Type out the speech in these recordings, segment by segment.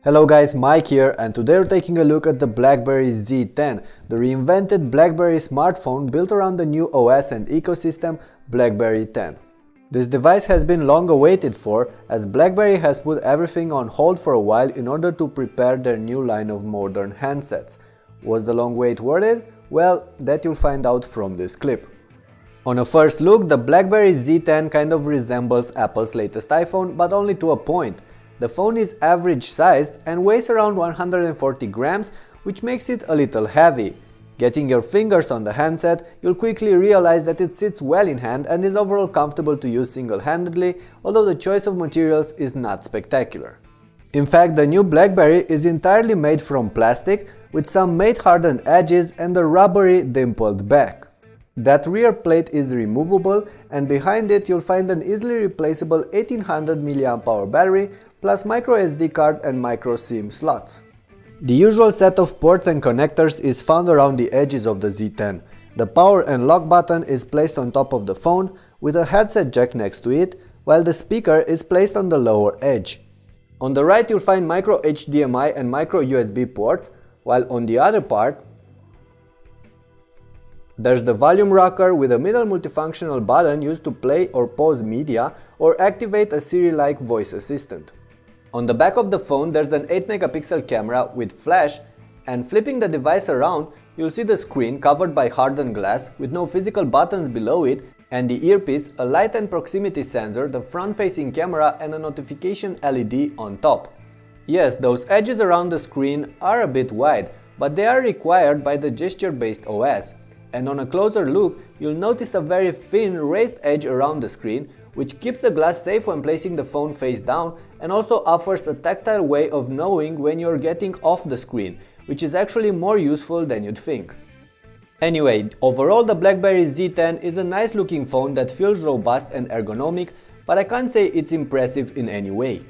Hello guys, Mike here, and today we're taking a look at the BlackBerry Z10, the reinvented BlackBerry smartphone built around the new OS and ecosystem BlackBerry 10. This device has been long awaited for, as BlackBerry has put everything on hold for a while in order to prepare their new line of modern handsets. Was the long wait worth it? Well, that you'll find out from this clip. On a first look, the BlackBerry Z10 kind of resembles Apple's latest iPhone, but only to a point. The phone is average sized and weighs around 140 grams, which makes it a little heavy. Getting your fingers on the handset, you'll quickly realize that it sits well in hand and is overall comfortable to use single-handedly, although the choice of materials is not spectacular. In fact, the new BlackBerry is entirely made from plastic, with some matte-hardened edges and a rubbery, dimpled back. That rear plate is removable, and behind it you'll find an easily replaceable 1800 mAh battery plus micro SD card and micro SIM slots. The usual set of ports and connectors is found around the edges of the Z10. The power and lock button is placed on top of the phone, with a headset jack next to it, while the speaker is placed on the lower edge. On the right you'll find micro HDMI and micro USB ports, while on the other part there's the volume rocker with a middle multifunctional button used to play or pause media or activate a Siri-like voice assistant. On the back of the phone there's an 8-megapixel camera with flash, and flipping the device around you'll see the screen covered by hardened glass with no physical buttons below it, and the earpiece, a light and proximity sensor, the front-facing camera and a notification LED on top. Yes, those edges around the screen are a bit wide, but they are required by the gesture-based OS. And on a closer look, you'll notice a very thin raised edge around the screen, which keeps the glass safe when placing the phone face down and also offers a tactile way of knowing when you're getting off the screen, which is actually more useful than you'd think. Anyway, overall the BlackBerry Z10 is a nice looking phone that feels robust and ergonomic, but I can't say it's impressive in any way.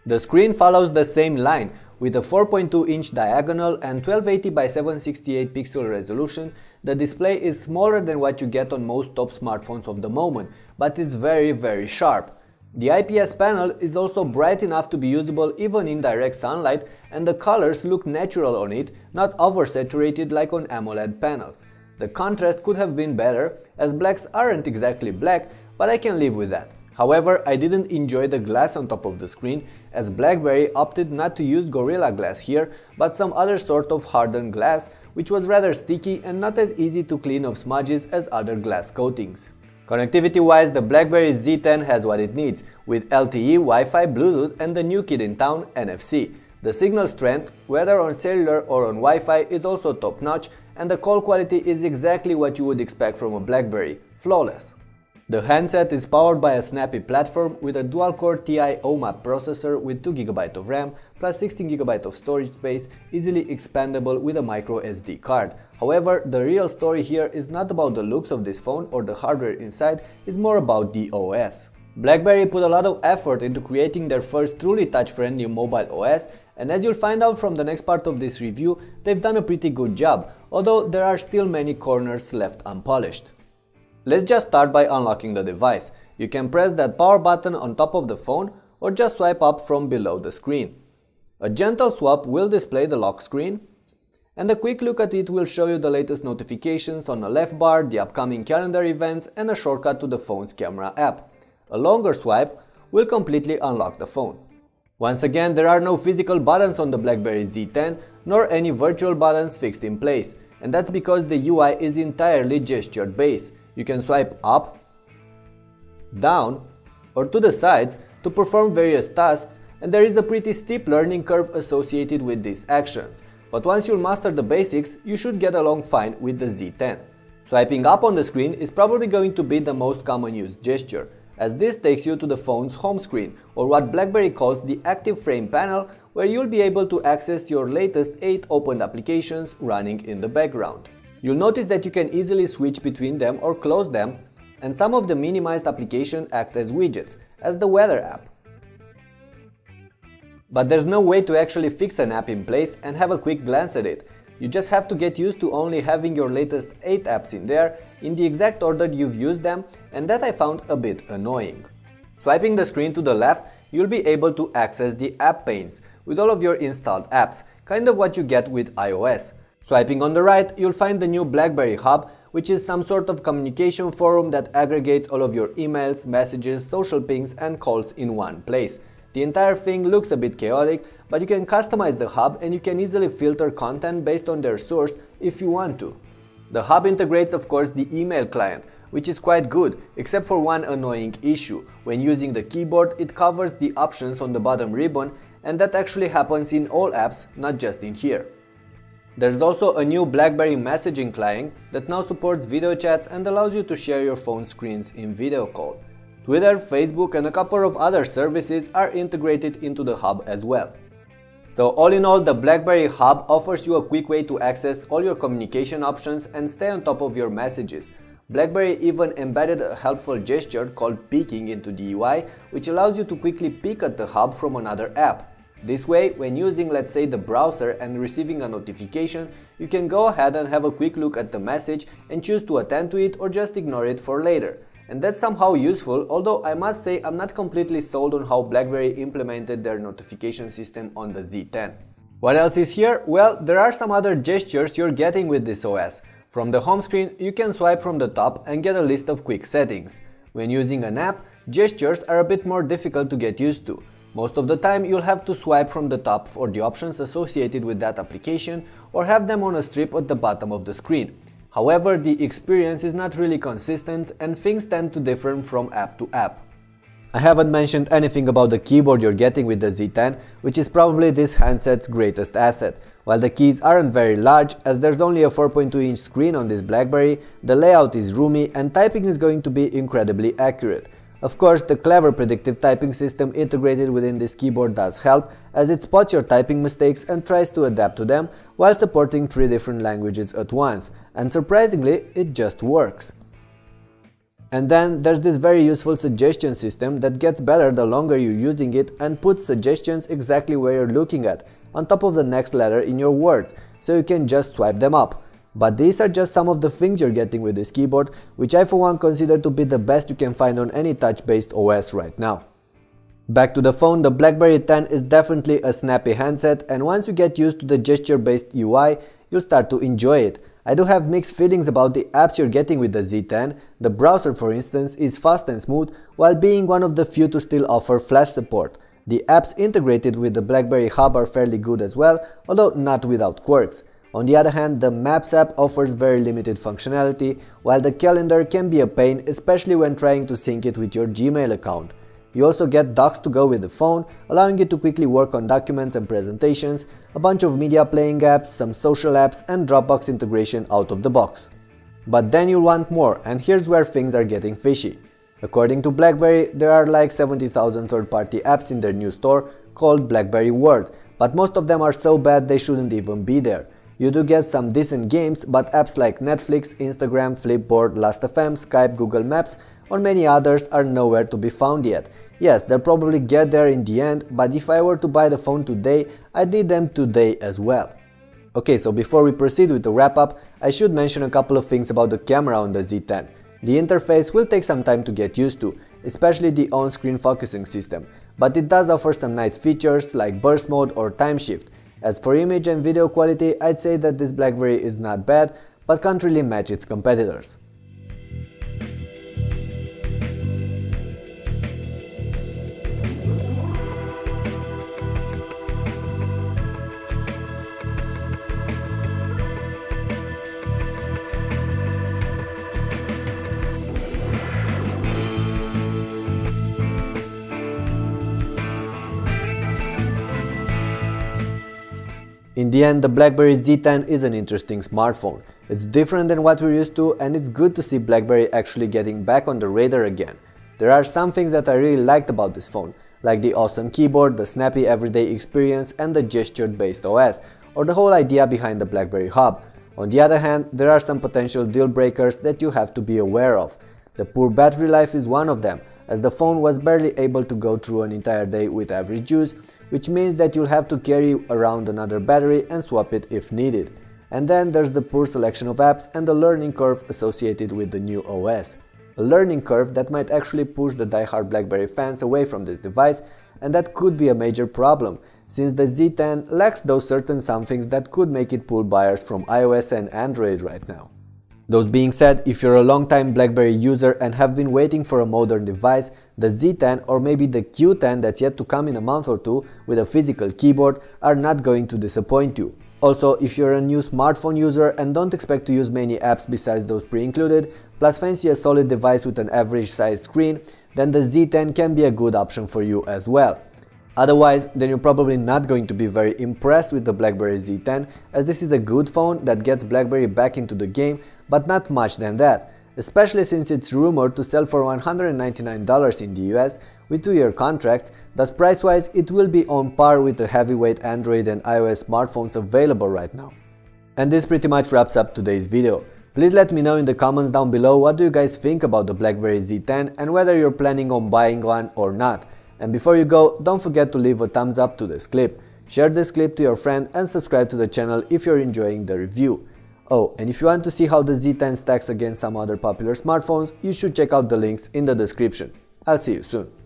The screen follows the same line, with a 4.2-inch diagonal and 1280 by 768 pixel resolution. The display is smaller than what you get on most top smartphones of the moment, but it's very sharp. The IPS panel is also bright enough to be usable even in direct sunlight, and the colors look natural on it, not oversaturated like on AMOLED panels. The contrast could have been better, as blacks aren't exactly black, but I can live with that. However, I didn't enjoy the glass on top of the screen, as BlackBerry opted not to use Gorilla Glass here, but some other sort of hardened glass, which was rather sticky and not as easy to clean off smudges as other glass coatings. Connectivity-wise, the BlackBerry Z10 has what it needs, with LTE, Wi-Fi, Bluetooth and the new kid in town, NFC. The signal strength, whether on cellular or on Wi-Fi, is also top-notch, and the call quality is exactly what you would expect from a BlackBerry, flawless. The handset is powered by a snappy platform with a dual-core TI OMAP processor with 2GB of RAM plus 16GB of storage space, easily expandable with a micro SD card. However, the real story here is not about the looks of this phone or the hardware inside, it's more about the OS. BlackBerry put a lot of effort into creating their first truly touch-friendly mobile OS, and as you'll find out from the next part of this review, they've done a pretty good job, although there are still many corners left unpolished. Let's just start by unlocking the device. You can press that power button on top of the phone or just swipe up from below the screen. A gentle swap will display the lock screen, and a quick look at it will show you the latest notifications on the left bar, the upcoming calendar events and a shortcut to the phone's camera app. A longer swipe will completely unlock the phone. Once again, there are no physical buttons on the BlackBerry Z10, nor any virtual buttons fixed in place, and that's because the UI is entirely gesture-based. You can swipe up, down, or to the sides to perform various tasks, and there is a pretty steep learning curve associated with these actions. But once you'll master the basics, you should get along fine with the Z10. Swiping up on the screen is probably going to be the most common used gesture, as this takes you to the phone's home screen, or what BlackBerry calls the active frame panel, where you'll be able to access your latest 8 opened applications running in the background. You'll notice that you can easily switch between them or close them, and some of the minimized applications act as widgets, as the weather app. But there's no way to actually fix an app in place and have a quick glance at it. You just have to get used to only having your latest 8 apps in there, in the exact order you've used them, and that I found a bit annoying. Swiping the screen to the left, you'll be able to access the app panes, with all of your installed apps, kind of what you get with iOS. Swiping on the right, you'll find the new BlackBerry Hub, which is some sort of communication forum that aggregates all of your emails, messages, social pings and calls in one place. The entire thing looks a bit chaotic, but you can customize the hub and you can easily filter content based on their source if you want to. The hub integrates, of course, the email client, which is quite good, except for one annoying issue. When using the keyboard, it covers the options on the bottom ribbon, and that actually happens in all apps, not just in here. There's also a new BlackBerry messaging client that now supports video chats and allows you to share your phone screens in video call. Twitter, Facebook and a couple of other services are integrated into the hub as well. So all in all, the BlackBerry Hub offers you a quick way to access all your communication options and stay on top of your messages. BlackBerry even embedded a helpful gesture called peeking into the UI, which allows you to quickly peek at the hub from another app. This way, when using, let's say, the browser and receiving a notification, you can go ahead and have a quick look at the message and choose to attend to it or just ignore it for later. And that's somehow useful, although I must say I'm not completely sold on how BlackBerry implemented their notification system on the Z10. What else is here? Well, there are some other gestures you're getting with this OS. From the home screen, you can swipe from the top and get a list of quick settings. When using an app, gestures are a bit more difficult to get used to. Most of the time, you'll have to swipe from the top for the options associated with that application or have them on a strip at the bottom of the screen. However, the experience is not really consistent and things tend to differ from app to app. I haven't mentioned anything about the keyboard you're getting with the Z10, which is probably this handset's greatest asset. While the keys aren't very large, as there's only a 4.2-inch screen on this BlackBerry, the layout is roomy and typing is going to be incredibly accurate. Of course, the clever predictive typing system integrated within this keyboard does help, as it spots your typing mistakes and tries to adapt to them while supporting 3 different languages at once, and surprisingly, it just works. And then there's this very useful suggestion system that gets better the longer you're using it and puts suggestions exactly where you're looking at, on top of the next letter in your words, so you can just swipe them up. But these are just some of the things you're getting with this keyboard, which I for one consider to be the best you can find on any touch-based OS right now. Back to the phone, the BlackBerry 10 is definitely a snappy handset, and once you get used to the gesture-based UI, you'll start to enjoy it. I do have mixed feelings about the apps you're getting with the Z10. The browser, for instance, is fast and smooth, while being one of the few to still offer flash support. The apps integrated with the BlackBerry Hub are fairly good as well, although not without quirks. On the other hand, the Maps app offers very limited functionality, while the calendar can be a pain, especially when trying to sync it with your Gmail account. You also get docs to go with the phone, allowing you to quickly work on documents and presentations, a bunch of media playing apps, some social apps and Dropbox integration out of the box. But then you'll want more, and here's where things are getting fishy. According to BlackBerry, there are like 70,000 third-party apps in their new store called BlackBerry World, but most of them are so bad they shouldn't even be there. You do get some decent games, but apps like Netflix, Instagram, Flipboard, Last.fm, Skype, Google Maps, or many others are nowhere to be found yet. Yes, they'll probably get there in the end, but if I were to buy the phone today, I'd need them today as well. Okay, so before we proceed with the wrap-up, I should mention a couple of things about the camera on the Z10. The interface will take some time to get used to, especially the on-screen focusing system, but it does offer some nice features like burst mode or time shift. As for image and video quality, I'd say that this BlackBerry is not bad, but can't really match its competitors. In the end, the BlackBerry Z10 is an interesting smartphone. It's different than what we're used to, and it's good to see BlackBerry actually getting back on the radar again. There are some things that I really liked about this phone, like the awesome keyboard, the snappy everyday experience and the gesture-based OS, or the whole idea behind the BlackBerry Hub. On the other hand, there are some potential deal breakers that you have to be aware of. The poor battery life is one of them, as the phone was barely able to go through an entire day with average use, which means that you'll have to carry around another battery and swap it if needed. And then there's the poor selection of apps and the learning curve associated with the new OS. A learning curve that might actually push the die-hard BlackBerry fans away from this device, and that could be a major problem, since the Z10 lacks those certain somethings that could make it pull buyers from iOS and Android right now. Those being said, if you're a long-time BlackBerry user and have been waiting for a modern device, the Z10 or maybe the Q10 that's yet to come in a month or two with a physical keyboard are not going to disappoint you. Also, if you're a new smartphone user and don't expect to use many apps besides those pre-included, plus fancy a solid device with an average size screen, then the Z10 can be a good option for you as well. Otherwise, then you're probably not going to be very impressed with the BlackBerry Z10, as this is a good phone that gets BlackBerry back into the game, but not much than that, especially since it's rumored to sell for $199 in the US with 2-year contracts, thus price-wise it will be on par with the heavyweight Android and iOS smartphones available right now. And this pretty much wraps up today's video. Please let me know in the comments down below what do you guys think about the BlackBerry Z10 and whether you're planning on buying one or not. And before you go, don't forget to leave a thumbs up to this clip, share this clip to your friend and subscribe to the channel if you're enjoying the review. Oh, and if you want to see how the Z10 stacks against some other popular smartphones, you should check out the links in the description. I'll see you soon.